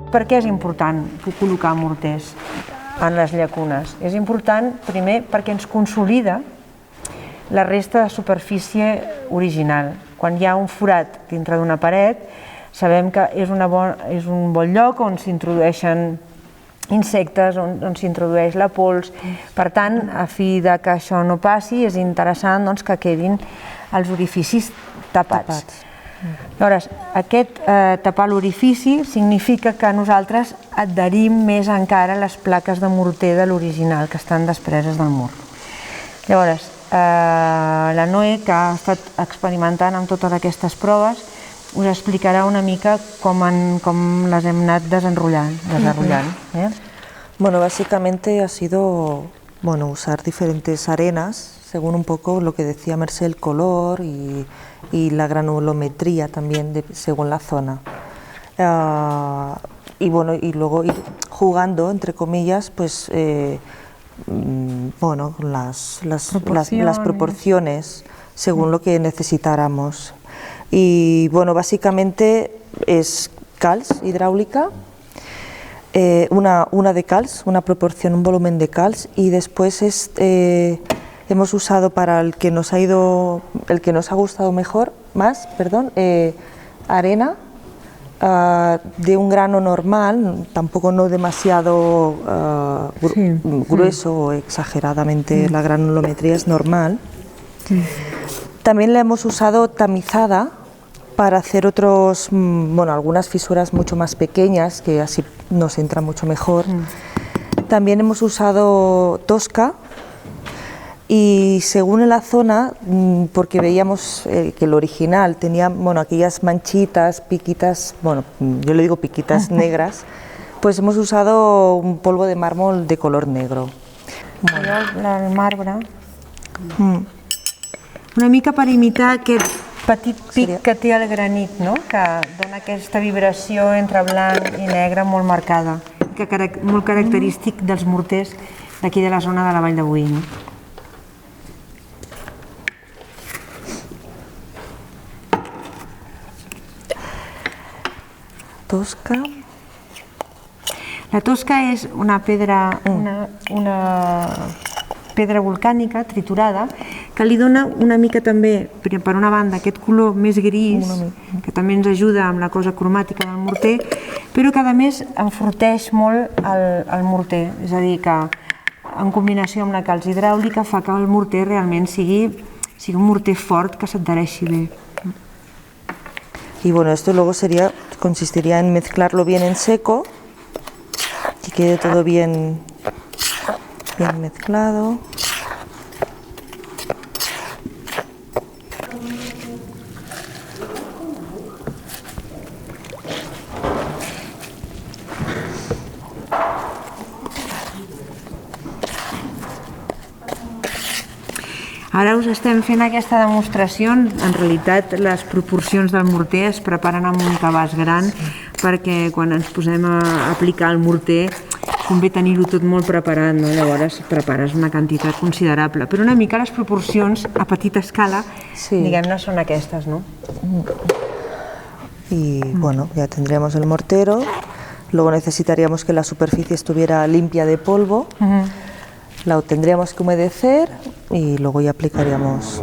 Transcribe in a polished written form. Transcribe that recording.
Per què és important col·locar morters en les llacunes? És important, primer, perquè ens consolida la resta de superfície original. Quan hi ha un forat dintre d'una paret, sabem que és un bon lloc on s'introdueixen insectes, on s'introdueix la pols. Per tant, a fi de que això no passi, és interessant que quedin els orificis tapats. Llavors, aquest tapar l'orifici significa que nosaltres adherim més encara les plaques de morter de l'original que estan despreses del mur. Llavors, la Noé, que ha estat experimentant amb totes aquestes proves, us explicarà una mica com les hem anat desenrotllant. Bueno, básicamente ha sido usar diferentes arenas según un poco lo que decía Mercè, el color y la granulometría también según la zona. Y luego ir jugando, entre comillas, pues las proporciones según lo que necesitáramos. Y bueno, básicamente es calç hidráulica, una de calç, una proporción, un volumen de calç, y después hemos usado para el que nos ha gustado más, arena de un grano normal, tampoco no demasiado grueso o exageradamente, la granulometría es normal. También la hemos usado tamizada para hacer algunas fisuras mucho más pequeñas, que así nos entra mucho mejor. También hemos usado tosca, y según en la zona, porque veíamos que el original tenía aquellas manchitas, piquitas, yo le digo piquitas negras, pues hemos usado un polvo de mármol de color negro. El marbre. Una mica per imitar aquest petit pic que té el granit, que dona aquesta vibració entre blanc i negre molt marcada, molt característic dels morters d'aquí de la zona de la Vall de Boí. Tosca. La tosca és una pedra volcànica triturada que li dona una mica també, per una banda, aquest color més gris, que també ens ajuda amb la cosa cromàtica del morter, però que a més enforteix molt el morter, és a dir, que en combinació amb la calç hidràulica fa que el morter realment sigui un morter fort que s'adhereixi bé. Y bueno, esto luego consistiría en mezclarlo bien en seco, que quede todo bien mezclado. Ara us estem fent aquesta demostració. En realitat, les proporcions del morter es preparen amb un cabàs gran perquè quan ens posem a aplicar el morter convé tenir-ho tot molt preparat, llavors prepares una quantitat considerable. Però una mica les proporcions a petita escala, diguem-ne, són aquestes, no? Y bueno, ya tendríamos el mortero, luego necesitaríamos que la superficie estuviera limpia de polvo. La tendríamos que humedecer y luego ya aplicaríamos